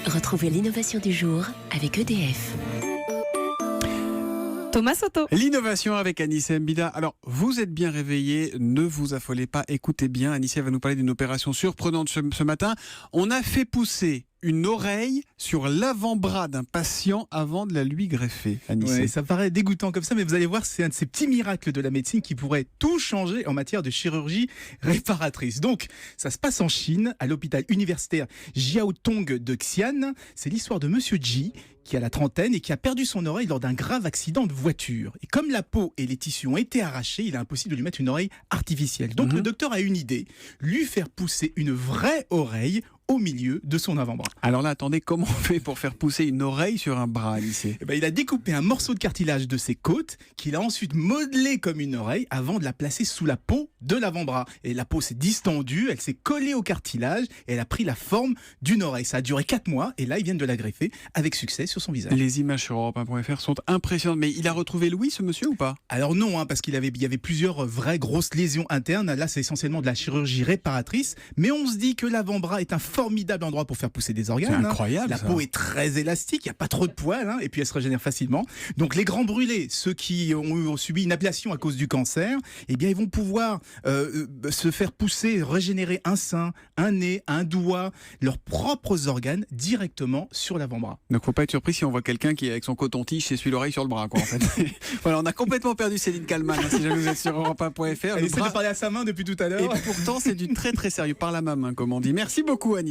Retrouvez l'innovation du jour avec EDF. Thomas Soto. L'innovation avec Anissé Mbida. Alors, vous êtes bien réveillés, ne vous affolez pas, écoutez bien. Anissé va nous parler d'une opération surprenante ce matin. On a fait pousser une oreille sur l'avant-bras d'un patient avant de la lui greffer. Anissé. Ouais, ça paraît dégoûtant comme ça, mais vous allez voir, c'est un de ces petits miracles de la médecine qui pourrait tout changer en matière de chirurgie réparatrice. Donc, ça se passe en Chine, à l'hôpital universitaire Jiaotong de Xi'an. C'est l'histoire de Monsieur Ji, qui a la trentaine et qui a perdu son oreille lors d'un grave accident de voiture. Et comme la peau et les tissus ont été arrachés, il est impossible de lui mettre une oreille artificielle. Donc le docteur a une idée, lui faire pousser une vraie oreille au milieu de son avant-bras. Alors là, attendez, comment on fait pour faire pousser une oreille sur un bras, Anissé ? Il a découpé un morceau de cartilage de ses côtes qu'il a ensuite modelé comme une oreille avant de la placer sous la peau de l'avant-bras. Et la peau s'est distendue, elle s'est collée au cartilage et elle a pris la forme d'une oreille. Ça a duré 4 mois et là, ils viennent de la greffer avec succès sur son visage. Les images sur Europe1.fr sont impressionnantes. Mais il a retrouvé Louis, ce monsieur, ou pas ? Alors non, parce qu'il y avait plusieurs vraies grosses lésions internes. Là, c'est essentiellement de la chirurgie réparatrice. Mais on se dit que l'avant-bras est un formidable endroit pour faire pousser des organes. C'est incroyable, La ça. peau est très élastique, il n'y a pas trop de poils, et puis elle se régénère facilement. Donc les grands brûlés, ceux qui ont subi une ablation à cause du cancer, eh bien ils vont pouvoir se faire pousser, régénérer un sein, un nez, un doigt, leurs propres organes directement sur l'avant-bras. Donc faut pas être surpris si on voit quelqu'un qui avec son coton-tige s'essuie l'oreille sur le bras, quoi, en fait. Voilà, on a complètement perdu Céline Kallmann, si jamais vous êtes sur Europe1.fr. Elle essaie de parler à sa main depuis tout à l'heure. Et pourtant c'est du très très sérieux, par la main, comme on dit. Merci beaucoup, Anissé.